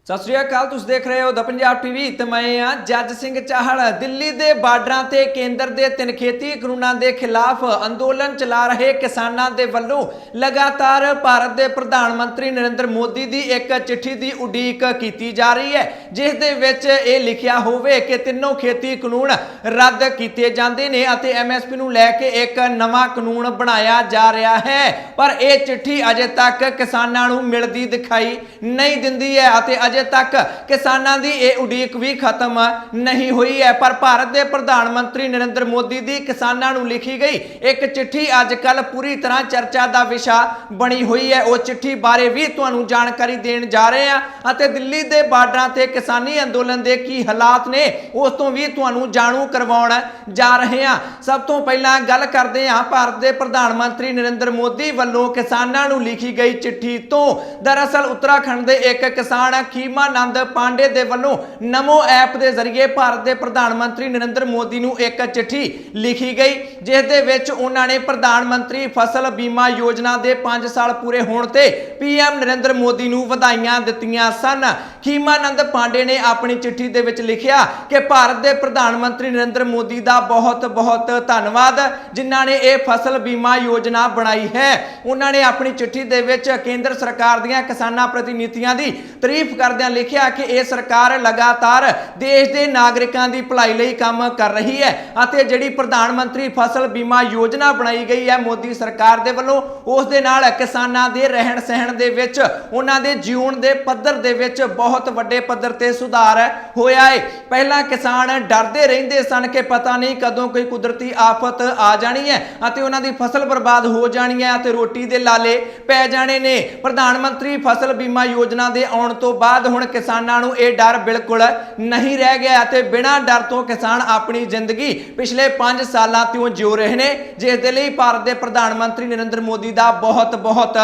सत श्री अकाल, तुसीं देख रहे हो द पंजाब टीवी ते मैं हां जज सिंह चाहल। दिल्ली दे बार्डरां ते केंद्र दे तिन खेती कानूनां दे खिलाफ अंदोलन चला रहे किसानां दे वल्लों लगातार भारत दे प्रधानमंत्री नरेंद्र मोदी दी एक चिट्ठी दी उडीक कीती जा रही है, जिस दे विच ये लिखिया होवे कि तीनों खेती कानून रद्द कीते जांदे ने अते MSP नूं लैके एक नवां कानून बनाया जा रहा है। पर यह चिट्ठी अजे तक किसानां नूं मिलदी दिखाई नहीं दिंदी है अते अजे तक किसानां दी यह उडीक भी खत्म नहीं हुई है। पर भारत के प्रधानमंत्री नरेंद्र मोदी दी किसानां नूं लिखी गई एक चिट्ठी अजकल पूरी तरह चर्चा का विषय बनी हुई है। उस चिट्ठी बारे भी तुहानूं जानकारी देण जा रहे हैं अते दिल्ली के बार्डरां ते किसानी अंदोलन के की हालात ने उस तो भी तुहानूं जाणू करवाउण जा रहे हैं। सब तो पहलां गल करदे हां भारत के प्रधानमंत्री नरेंद्र मोदी वल्लों किसानां नूं लिखी गई चिट्ठी तो। दरअसल उत्तराखंड के एक किसान खीमानंद पांडे दे वल्लों नमो ऐप के जरिए भारत के प्रधानमंत्री नरेंद्र मोदी नूं एक चिट्ठी लिखी गई, जिस दे विच उन्होंने प्रधानमंत्री फसल बीमा योजना के 5 साल पूरे होने ते PM नरेंद्र मोदी नूं वधाइयां दित्तियां सन। खीमानंद पांडे ने अपनी चिट्ठी दे विच लिखिया कि भारत के प्रधानमंत्री नरेंद्र मोदी का बहुत बहुत धन्यवाद जिन्हां ने यह फसल बीमा योजना बनाई है। उन्होंने अपनी चिट्ठी दे विच केंद्र सरकार दीयां किसानां प्रति नीतियां दी तारीफ करदियां लिखिया कि यह सरकार लगातार देश के नागरिकों की भलाई लई काम कर रही है अते जिहड़ी प्रधानमंत्री फसल बीमा योजना बनाई गई है मोदी सरकार दे वल्लों उस दे नाल किसानां दे रहन सहन दे विच उन्हां दे जीवन दे पद्धर दे विच बहुत वड्डे पद्धर ते सुधार होया है। पहला किसान डरदे रहिंदे सन कि पता नहीं कदों कोई कुदरती आफत आ जानी है अते उन्हां दी फसल बर्बाद हो जानी है अते रोटी दे लाले पै जाने ने। प्रधानमंत्री फसल बीमा योजना दे आउण तो बाद हुण किसानां नूं इह डर बिल्कुल नहीं रह गया अते बिना डर तो किसान अपनी जिंदगी पिछले 5 सालां तों जिउ रहे ने, जिस दे लई भारत के प्रधानमंत्री नरेंद्र मोदी का बहुत बहुत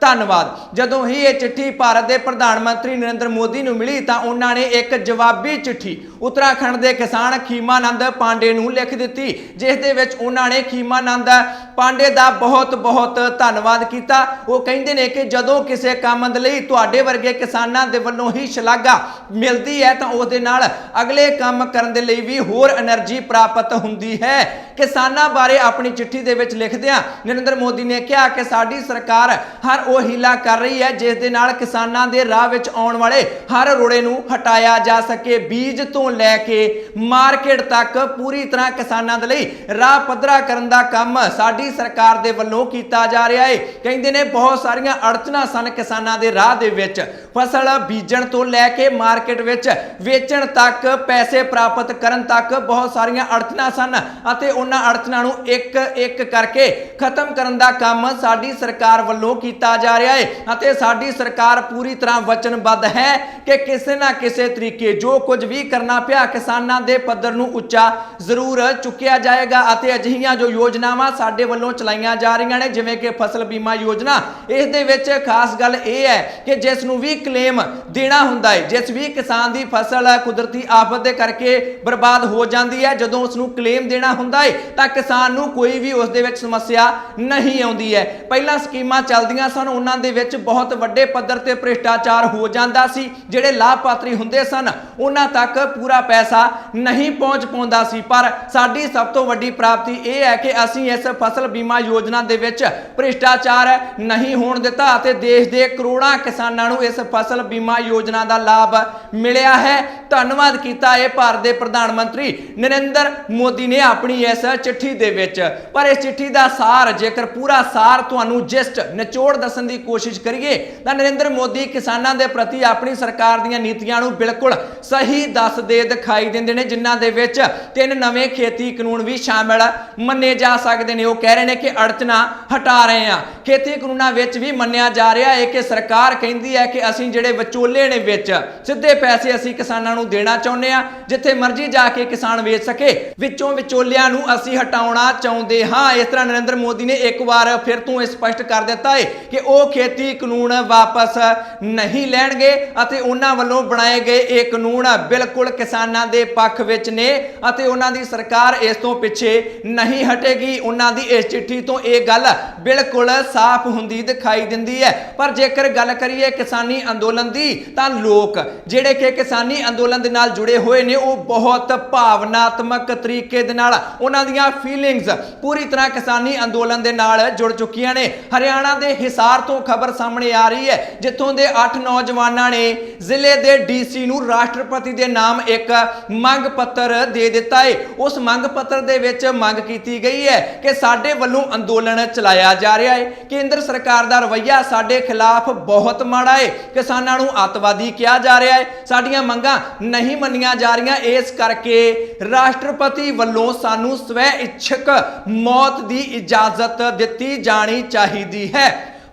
धन्यवाद। जदों ही यह चिट्ठी भारत के प्रधानमंत्री नरेंद्र मोदी नूं मिली तां उन्होंने एक जवाबी चिट्ठी उत्तराखंड के किसान खीमानंद पांडे नूं लिख दित्ती, जिस दे विच उन्होंने खीमानंद पांडे का बहुत बहुत धन्यवाद किया। वो कहंदे ने कि जदों किसी काम दे लई तुहाडे वर्गे किसानां दे वल्लों ही शलाघा मिलती है तो उस दे नाल अगले काम करन दे लई भी होर एनर्जी प्राप्त हुंदी है। किसानां बारे अपनी चिट्ठी दे विच लिखदिआं नरेंद्र मोदी ने कहा कि साडी सरकार हर वो हीला कर रही है जिस दे नाल किसानां दे राह विच आउण वाले हर रोड़े नूं हटाया जा सके। बीज तो लैके मार्केट तक पूरी तरह किसानां दे लई राह पद्धरा करन दा काम साडी सरकार दे वल्लों कीता जा रहा है। कहंदे ने बहुत सारियां अड़चनां सन किसानां दे राह दे विच, फसल बीजण तो लैके मार्केट विच वेचण तक पैसे प्राप्त करन तक बहुत सारियां अड़चनां सन अते उन्हां अड़चनां नूं एक एक करके खत्म करन दा काम साडी सरकार वल्लों कीता जा रहा है अते साडी सरकार पूरी तरह वचनबद्ध है कि किसी ना किसी तरीके जो कुछ भी करना पिया किसानां दे पद्धर नूं उच्चा जरूर चुकिया जाएगा अते अजिहियां जो योजनावां साडे वल्लों चलाईयां जा रहीआं ने जिवें कि फसल बीमा योजना, इस दे विच खास गल यह है कि जिस नूं भी क्लेम देना हुंदा है, जिस भी किसान की फसल कुदरती आफत दे करके बर्बाद हो जाती है, जदों उसनूं क्लेम देना हुंदा है तां किसान नूं कोई भी उस दे विच समस्या नहीं आउंदी है। पहलां स्कीमां चलदियां सन उन्हां दे विच बहुत वड्डे पद्धर ते भ्रिष्टाचार हो जांदा सी, जिहड़े लाभपात्री हुंदे सन उन्हां तक पूरा पैसा नहीं पहुंच पाउंदा सी। पर साडी सब तो वड्डी प्राप्ति यह है कि असीं इस फसल बीमा योजना दे विच भ्रिष्टाचार नहीं होण दित्ता अते देश दे करोड़ां किसानां नूं इस फसल बीमा योजना का लाभ मिलिया है। धन्यवाद किया है भारत के प्रधानमंत्री नरेंद्र मोदी ने अपनी इस चिट्ठी दे विच। पर इस चिट्ठी का सार जेकर पूरा सार तुहानूं जिस्ट निचोड़ दस्सण दी कोशिश करिए तां नरेंद्र मोदी किसानां दे प्रति अपनी सरकार दीयां नीतियां नूं बिल्कुल सही दसदे दिखाई दिंदे ने, जिन्हां दे विच 3 नवे खेती कानून भी शामिल मन्ने जा सकदे ने। वो कह रहे हैं कि अड़चनां हटा रहे हैं। खेती कानूनां विच भी मन्निया जा रहा है कि सरकार कहती है कि असीं जिहड़े विचोले ने विच सीधे पैसे असीं किसानां नूं देना चाहुंदे आ, जिथे मर्जी जाके किसान वेच सके, विचों विचोलियां नूं असीं हटाउणा चाहुंदे हां। इस तरह नरेंद्र मोदी ने एक बार फिर तो स्पष्ट कर दिता है कि ਉਹ ਖੇਤੀ ਕਾਨੂੰਨ ਵਾਪਸ ਨਹੀਂ ਲੈਣਗੇ ਅਤੇ ਉਹਨਾਂ ਵੱਲੋਂ ਬਣਾਏ ਗਏ ਇਹ ਕਾਨੂੰਨ ਬਿਲਕੁਲ ਕਿਸਾਨਾਂ ਦੇ ਪੱਖ ਵਿੱਚ ਨੇ ਅਤੇ ਉਹਨਾਂ ਦੀ ਸਰਕਾਰ ਇਸ ਤੋਂ ਪਿੱਛੇ ਨਹੀਂ ਹਟੇਗੀ। ਉਹਨਾਂ ਦੀ ਇਸ ਚਿੱਠੀ ਤੋਂ ਇਹ ਗੱਲ ਬਿਲਕੁਲ ਸਾਫ਼ ਹੁੰਦੀ ਦਿਖਾਈ ਦਿੰਦੀ ਹੈ। ਪਰ ਜੇਕਰ ਗੱਲ ਕਰੀਏ ਕਿਸਾਨੀ ਅੰਦੋਲਨ ਦੀ ਤਾਂ ਲੋਕ ਜਿਹੜੇ ਕਿ ਕਿਸਾਨੀ ਅੰਦੋਲਨ ਦੇ ਨਾਲ ਜੁੜੇ ਹੋਏ ਨੇ ਉਹ ਬਹੁਤ ਭਾਵਨਾਤਮਕ ਤਰੀਕੇ ਦੇ ਨਾਲ ਉਹਨਾਂ ਦੀਆਂ ਫੀਲਿੰਗਸ ਪੂਰੀ ਤਰ੍ਹਾਂ ਕਿਸਾਨੀ ਅੰਦੋਲਨ ਦੇ ਨਾਲ ਜੁੜ ਚੁੱਕੀਆਂ ਨੇ। ਹਰਿਆਣਾ ਦੇ ਹਿਸਾਰ ਤੋਂ ਖਬਰ ਸਾਹਮਣੇ ਆ ਰਹੀ ਹੈ ਜਿੱਥੋਂ ਦੇ 8 ਨੌਜਵਾਨਾਂ ਨੇ ਜ਼ਿਲ੍ਹੇ ਦੇ ਡੀਸੀ ਨੂੰ ਰਾਸ਼ਟਰਪਤੀ ਦੇ ਨਾਮ ਇੱਕ ਮੰਗ ਪੱਤਰ ਦੇ ਦਿੱਤਾ ਹੈ। ਉਸ ਮੰਗ ਪੱਤਰ ਦੇ ਵਿੱਚ ਮੰਗ ਕੀਤੀ ਗਈ ਹੈ ਕਿ ਸਾਡੇ ਵੱਲੋਂ ਅੰਦੋਲਨ ਚਲਾਇਆ ਜਾ ਰਿਹਾ ਹੈ, ਕੇਂਦਰ ਸਰਕਾਰ ਦਾ ਰਵੱਈਆ ਸਾਡੇ ਖਿਲਾਫ ਬਹੁਤ ਮਾੜਾ ਹੈ, ਕਿਸਾਨਾਂ ਨੂੰ ਅੱਤਵਾਦੀ ਕਿਹਾ ਜਾ ਰਿਹਾ ਹੈ, ਸਾਡੀਆਂ ਮੰਗਾਂ ਨਹੀਂ ਮੰਨੀਆਂ ਜਾ ਰਹੀਆਂ, ਇਸ ਕਰਕੇ ਰਾਸ਼ਟਰਪਤੀ ਵੱਲੋਂ ਸਾਨੂੰ ਸਵੈ ਇੱਛਕ ਮੌਤ ਦੀ ਇਜਾਜ਼ਤ ਦਿੱਤੀ ਜਾਣੀ ਚਾਹੀਦੀ ਹੈ।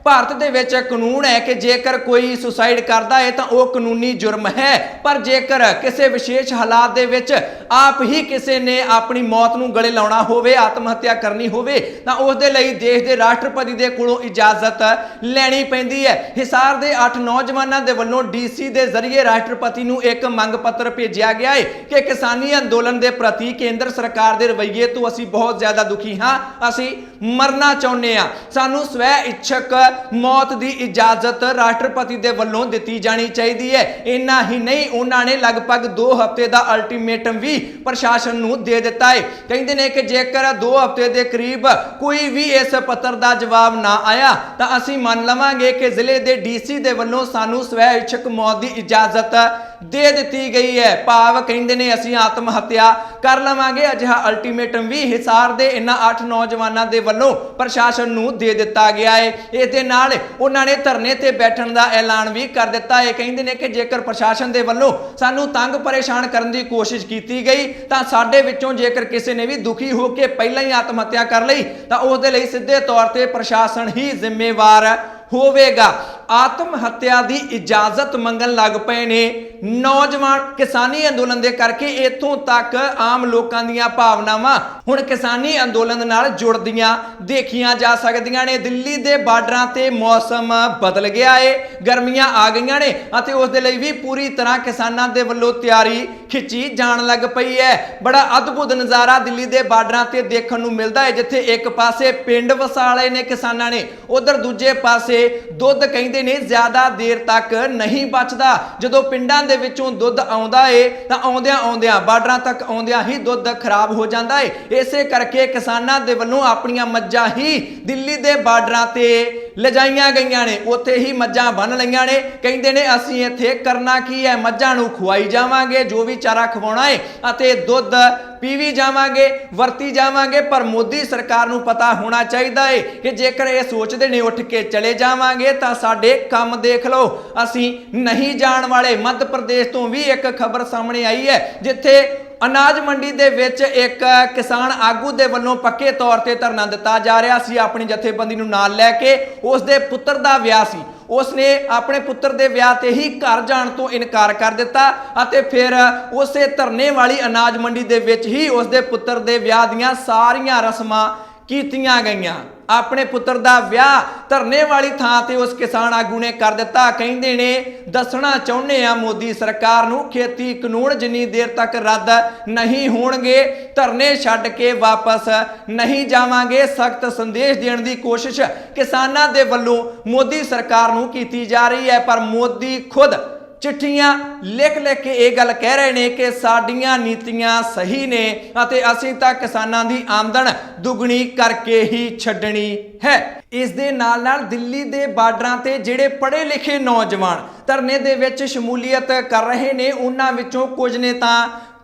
ਭਾਰਤ ਦੇ ਵਿੱਚ ਕਾਨੂੰਨ ਹੈ ਕਿ ਜੇਕਰ ਕੋਈ ਸੁਸਾਈਡ ਕਰਦਾ ਹੈ ਤਾਂ ਉਹ ਕਾਨੂੰਨੀ ਜੁਰਮ ਹੈ, ਪਰ ਜੇਕਰ ਕਿਸੇ ਵਿਸ਼ੇਸ਼ ਹਾਲਾਤ ਦੇ ਵਿੱਚ ਆਪ ਹੀ ਕਿਸੇ ਨੇ ਆਪਣੀ ਮੌਤ ਨੂੰ ਗਲੇ ਲਾਉਣਾ ਹੋਵੇ, ਆਤਮ ਹੱਤਿਆ ਕਰਨੀ ਹੋਵੇ ਤਾਂ ਉਸ ਦੇ ਲਈ ਦੇਸ਼ ਦੇ ਰਾਸ਼ਟਰਪਤੀ ਦੇ ਕੋਲੋਂ ਇਜਾਜ਼ਤ ਲੈਣੀ ਪੈਂਦੀ ਹੈ। ਹਿਸਾਰ ਦੇ 8 ਨੌਜਵਾਨਾਂ ਦੇ ਵੱਲੋਂ ਡੀਸੀ ਦੇ ਜ਼ਰੀਏ ਰਾਸ਼ਟਰਪਤੀ ਨੂੰ ਇੱਕ ਮੰਗ ਪੱਤਰ ਭੇਜਿਆ ਗਿਆ ਹੈ ਕਿ ਕਿਸਾਨੀ ਅੰਦੋਲਨ ਦੇ ਪ੍ਰਤੀ ਕੇਂਦਰ ਸਰਕਾਰ ਦੇ ਰਵੱਈਏ ਤੋਂ ਅਸੀਂ ਬਹੁਤ ਜ਼ਿਆਦਾ ਦੁਖੀ ਹਾਂ, ਅਸੀਂ ਮਰਨਾ ਚਾਹੁੰਦੇ ਹਾਂ, ਸਾਨੂੰ ਸਵੈ ਇੱਛਕ ਮੌਤ ਦੀ ਇਜਾਜ਼ਤ ਰਾਸ਼ਟਰਪਤੀ ਦੇ ਵੱਲੋਂ ਦਿੱਤੀ ਜਾਣੀ ਚਾਹੀਦੀ ਹੈ। ਇੰਨਾ ਹੀ ਨਹੀਂ, ਉਹਨਾਂ ਨੇ ਲਗਭਗ 2 ਹਫ਼ਤੇ ਦਾ ਅਲਟੀਮੇਟਮ ਵੀ ਪ੍ਰਸ਼ਾਸਨ ਨੂੰ ਦੇ ਦਿੱਤਾ ਹੈ। ਕਹਿੰਦੇ ਨੇ ਕਿ ਜੇਕਰ 2 ਹਫ਼ਤੇ ਦੇ ਕਰੀਬ ਕੋਈ ਵੀ ਇਸ ਪੱਤਰ ਦਾ ਜਵਾਬ ਨਾ ਆਇਆ ਤਾਂ ਅਸੀਂ ਮੰਨ ਲਵਾਂਗੇ ਕਿ ਜ਼ਿਲ੍ਹੇ ਦੇ ਡੀਸੀ ਦੇ ਵੱਲੋਂ ਸਾਨੂੰ ਸਵੈ ਇੱਛਕ ਮੌਤ ਦੀ ਇਜਾਜ਼ਤ ਦੇ ਦਿੱਤੀ ਗਈ ਹੈ। ਭਾਵ ਕਹਿੰਦੇ ਨੇ ਅਸੀਂ ਆਤਮ ਹੱਤਿਆ ਕਰ ਲਵਾਂਗੇ। ਅਜਿਹਾ ਅਲਟੀਮੇਟਮ ਵੀ ਹਿਸਾਰ ਦੇ ਇਹਨਾਂ 8 ਨੌਜਵਾਨਾਂ ਦੇ ਵੱਲੋਂ ਪ੍ਰਸ਼ਾਸਨ ਨੂੰ ਦੇ ਦਿੱਤਾ ਗਿਆ ਹੈ। ਇਸ ਦੇ ਨਾਲ ਉਹਨਾਂ ਨੇ ਧਰਨੇ ਤੇ ਬੈਠਣ ਦਾ ਐਲਾਨ ਵੀ ਕਰ ਦਿੱਤਾ ਹੈ। ਕਹਿੰਦੇ ਨੇ ਕਿ ਜੇਕਰ ਪ੍ਰਸ਼ਾਸਨ ਦੇ ਵੱਲੋਂ ਸਾਨੂੰ ਤੰਗ ਪਰੇਸ਼ਾਨ ਕਰਨ ਦੀ ਕੋਸ਼ਿਸ਼ ਕੀਤੀ ਗਈ ਤਾਂ ਸਾਡੇ ਵਿੱਚੋਂ ਜੇਕਰ ਕਿਸੇ ਨੇ ਵੀ ਦੁਖੀ ਹੋ ਕੇ ਪਹਿਲਾਂ ਹੀ ਆਤਮ ਹੱਤਿਆ ਕਰ ਲਈ ਤਾਂ ਉਸ ਦੇ ਲਈ ਸਿੱਧੇ ਤੌਰ ਤੇ ਪ੍ਰਸ਼ਾਸਨ ਹੀ ਜ਼ਿੰਮੇਵਾਰ ਹੋਵੇਗਾ। ਆਤਮ ਹੱਤਿਆ ਦੀ ਇਜਾਜ਼ਤ ਮੰਗਣ ਲੱਗ ਪਏ ਨੇ ਨੌਜਵਾਨ ਕਿਸਾਨੀ ਅੰਦੋਲਨ ਦੇ ਕਰਕੇ। ਇੱਥੋਂ ਤੱਕ ਆਮ ਲੋਕਾਂ ਦੀਆਂ ਭਾਵਨਾਵਾਂ ਹੁਣ ਕਿਸਾਨੀ ਅੰਦੋਲਨ ਨਾਲ ਜੁੜਦੀਆਂ ਦੇਖੀਆਂ ਜਾ ਸਕਦੀਆਂ ਨੇ। ਦਿੱਲੀ ਦੇ ਬਾਰਡਰਾਂ ਤੇ ਮੌਸਮ ਬਦਲ ਗਿਆ ਹੈ, ਗਰਮੀਆਂ ਆ ਗਈਆਂ ਨੇ ਅਤੇ ਉਸ ਦੇ ਲਈ ਵੀ ਪੂਰੀ ਤਰ੍ਹਾਂ ਕਿਸਾਨਾਂ ਦੇ ਵੱਲੋਂ ਤਿਆਰੀ ਖਿੱਚੀ ਜਾਣ ਲੱਗ ਪਈ ਹੈ। ਬੜਾ ਅਦਭੁਤ ਨਜ਼ਾਰਾ ਦਿੱਲੀ ਦੇ ਬਾਰਡਰਾਂ ਤੇ ਦੇਖਣ ਨੂੰ ਮਿਲਦਾ ਹੈ, ਜਿੱਥੇ ਇੱਕ ਪਾਸੇ ਪਿੰਡ ਵਸਾਲੇ ਨੇ ਕਿਸਾਨਾਂ ਨੇ, ਉਧਰ ਦੂਜੇ ਪਾਸੇ ਦੁੱਧ ਕਹਿੰਦੇ ਨੇ ਜ਼ਿਆਦਾ ਦੇਰ ਤੱਕ ਨਹੀਂ ਬਚਦਾ। ਜਦੋਂ ਪਿੰਡਾਂ ਦੇ ਵਿੱਚੋਂ ਦੁੱਧ ਆਉਂਦਾ ਏ ਤਾਂ ਆਉਂਦਿਆਂ ਬਾਰਡਰਾਂ ਤੱਕ ਆਉਂਦਿਆਂ ਹੀ ਦੁੱਧ ਖਰਾਬ ਹੋ ਜਾਂਦਾ ਏ। ਇਸੇ ਕਰਕੇ ਕਿਸਾਨਾਂ ਦੇ ਵੱਲੋਂ ਆਪਣੀਆਂ ਮੱਝਾਂ ਹੀ ਦਿੱਲੀ ਦੇ ਬਾਰਡਰਾਂ ਤੇ ਲਿਜਾਈਆਂ ਗਈਆਂ ਨੇ, ਉੱਥੇ ਹੀ ਮੱਝਾਂ ਬੰਨ ਲਈਆਂ ਨੇ। ਕਹਿੰਦੇ ਨੇ ਅਸੀਂ ਇੱਥੇ ਕਰਨਾ ਕੀ ਹੈ, ਮੱਝਾਂ ਨੂੰ ਖਵਾਈ ਜਾਵਾਂਗੇ ਜੋ ਵੀ ਚਾਰਾ ਖਵਾਉਣਾ ਏ ਅਤੇ ਦੁੱਧ ਪੀਵੀ ਜਾਵਾਂਗੇ, ਵਰਤੀ ਜਾਵਾਂਗੇ। ਪਰ ਮੋਦੀ ਸਰਕਾਰ ਨੂੰ ਪਤਾ ਹੋਣਾ ਚਾਹੀਦਾ ਏ ਕਿ ਜੇਕਰ ਇਹ ਸੋਚਦੇ ਨੇ ਉੱਠ ਕੇ ਚਲੇ ਜਾਵਾਂਗੇ ਤਾਂ ਸਾਡੇ ਕੰਮ ਦੇਖ ਲਓ, ਅਸੀਂ ਨਹੀਂ ਜਾਣ ਵਾਲੇ। ਮੱਧ ਪ੍ਰਦੇਸ਼ ਤੋਂ ਵੀ ਇੱਕ ਖਬਰ ਸਾਹਮਣੇ ਆਈ ਹੈ ਜਿੱਥੇ ਅਨਾਜ ਮੰਡੀ ਦੇ ਵਿੱਚ ਇੱਕ ਕਿਸਾਨ ਆਗੂ ਦੇ ਵੱਲੋਂ ਪੱਕੇ ਤੌਰ ਤੇ ਧਰਨਾ ਦਿੱਤਾ ਜਾ ਰਿਹਾ ਸੀ ਆਪਣੀ ਜਥੇਬੰਦੀ ਨੂੰ ਨਾਲ ਲੈ ਕੇ। ਉਸ ਦੇ ਪੁੱਤਰ ਦਾ ਵਿਆਹ ਸੀ, ਉਸਨੇ ਆਪਣੇ ਪੁੱਤਰ ਦੇ ਵਿਆਹ ਤੇ ਹੀ ਘਰ ਜਾਣ ਤੋਂ ਇਨਕਾਰ ਕਰ ਦਿੱਤਾ ਅਤੇ ਫਿਰ ਉਸੇ ਧਰਨੇ ਵਾਲੀ ਅਨਾਜ ਮੰਡੀ ਦੇ ਵਿੱਚ ਹੀ ਉਸਦੇ ਪੁੱਤਰ ਦੇ ਵਿਆਹ ਦੀਆਂ ਸਾਰੀਆਂ ਰਸਮਾਂ ਕੀਤੀਆਂ ਗਈਆਂ। ਆਪਣੇ ਪੁੱਤਰ ਦਾ ਵਿਆਹ ਧਰਨੇ ਵਾਲੀ ਥਾਂ ਤੇ ਉਸ ਕਿਸਾਨ ਆਗੂ ਨੇ ਕਰ ਦਿੱਤਾ। ਕਹਿੰਦੇ ਨੇ ਦੱਸਣਾ ਚਾਹੁੰਦੇ ਆ ਮੋਦੀ ਸਰਕਾਰ ਨੂੰ, ਖੇਤੀ ਕਾਨੂੰਨ ਜਿੰਨੀ ਦੇਰ ਤੱਕ ਰੱਦ ਨਹੀਂ ਹੋਣਗੇ ਧਰਨੇ ਛੱਡ ਕੇ ਵਾਪਸ ਨਹੀਂ ਜਾਵਾਂਗੇ। ਸਖਤ ਸੰਦੇਸ਼ ਦੇਣ ਦੀ ਕੋਸ਼ਿਸ਼ ਕਿਸਾਨਾਂ ਦੇ ਵੱਲੋਂ ਮੋਦੀ ਸਰਕਾਰ ਨੂੰ ਕੀਤੀ ਜਾ ਰਹੀ ਹੈ, ਪਰ ਮੋਦੀ ਖੁਦ चिट्ठियां लिख लिख के ये गल कह रहे हैं कि साडियां नीतियां सही ने अते असीं तां किसानां दी आमदन दुगनी करके ही छड्डनी है। इस दे नाल नाल दिल्ली दे बार्डरां ते जिहड़े पढ़े लिखे नौजवान धरने दे विच शमूलीयत कर रहे ने उन्हां विचों कुछ ने तां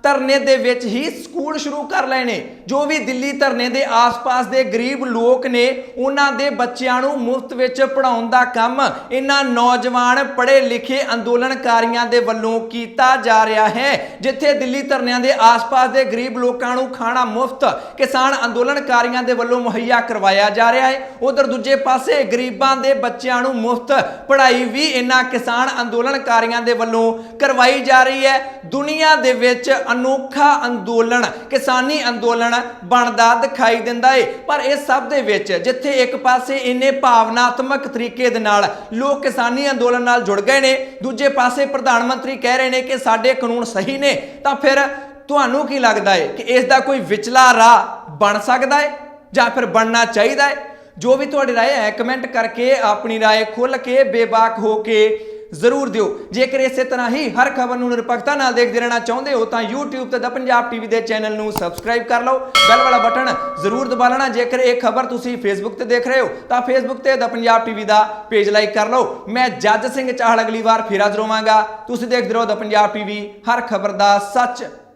धरने दे विच ही स्कूल शुरू कर लए ने। जो भी दिल्ली धरने दे आस पास दे गरीब लोग ने उन्हां दे बच्चिआं नूं मुफ्त विच पढ़ाउण दा काम इन्हां नौजवान पढ़े लिखे अंदोलनकारियों दे वल्लों कीता जा रहा है। जिथे दिल्ली धरनिਆਂ दे आस पास दे गरीब लोगों नूं खाना मुफ्त किसान अंदोलनकारियों दे वल्लों मुहैया करवाया जा रहा है, उधर दूजे पासे गरीबां दे बच्चिआं नूं मुफ्त पढ़ाई भी इन्हां किसान अंदोलनकारियों दे वल्लों करवाई जा रही है। दुनिया दे विच ਅਨੋਖਾ ਅੰਦੋਲਨ ਕਿਸਾਨੀ ਅੰਦੋਲਨ ਬਣਦਾ ਦਿਖਾਈ ਦਿੰਦਾ ਹੈ। ਪਰ ਇਸ ਸਭ ਦੇ ਵਿੱਚ ਜਿੱਥੇ ਇੱਕ ਪਾਸੇ ਇੰਨੇ ਭਾਵਨਾਤਮਕ ਤਰੀਕੇ ਦੇ ਨਾਲ ਲੋਕ ਕਿਸਾਨੀ ਅੰਦੋਲਨ ਨਾਲ ਜੁੜ ਗਏ ਨੇ, ਦੂਜੇ ਪਾਸੇ ਪ੍ਰਧਾਨ ਮੰਤਰੀ ਕਹਿ ਰਹੇ ਨੇ ਕਿ ਸਾਡੇ ਕਾਨੂੰਨ ਸਹੀ ਨੇ, ਤਾਂ ਫਿਰ ਤੁਹਾਨੂੰ ਕੀ ਲੱਗਦਾ ਹੈ ਕਿ ਇਸ ਦਾ ਕੋਈ ਵਿਚਲਾ ਰਾਹ ਬਣ ਸਕਦਾ ਹੈ ਜਾਂ ਫਿਰ ਬਣਨਾ ਚਾਹੀਦਾ ਹੈ? ਜੋ ਵੀ ਤੁਹਾਡੀ ਰਾਏ ਹੈ ਕਮੈਂਟ ਕਰਕੇ ਆਪਣੀ ਰਾਏ ਖੁੱਲ੍ਹ ਕੇ ਬੇਬਾਕ ਹੋ ਕੇ ਜ਼ਰੂਰ ਦਿਓ। ਜੇਕਰ ਇਸੇ ਤਰ੍ਹਾਂ ਹੀ ਹਰ ਖਬਰ ਨੂੰ ਨਿਰਪੱਖਤਾ ਨਾਲ ਦੇਖਦੇ ਰਹਿਣਾ ਚਾਹੁੰਦੇ ਹੋ ਤਾਂ YouTube ਤੇ ਦ ਪੰਜਾਬ ਟੀਵੀ ਦੇ ਚੈਨਲ ਨੂੰ ਸਬਸਕ੍ਰਾਈਬ ਕਰ ਲਓ, ਬੈਲ ਵਾਲਾ ਬਟਨ ਜ਼ਰੂਰ ਦਬਾ ਲੈਣਾ। ਜੇਕਰ ਇਹ ਖਬਰ ਤੁਸੀਂ Facebook ਤੇ ਦੇਖ ਰਹੇ ਹੋ ਤਾਂ Facebook ਤੇ ਦ ਪੰਜਾਬ ਟੀਵੀ ਦਾ ਪੇਜ ਲਾਈਕ ਕਰ ਲਓ। ਮੈਂ ਜੱਜ ਸਿੰਘ ਚਾਹਲ ਅਗਲੀ ਵਾਰ ਫਿਰ ਹਾਜ਼ਰ ਹੋਵਾਂਗਾ। ਤੁਸੀਂ ਦੇਖਦੇ ਰਹੋ ਦ ਪੰਜਾਬ ਟੀਵੀ, ਹਰ ਖਬਰ ਦਾ ਸੱਚ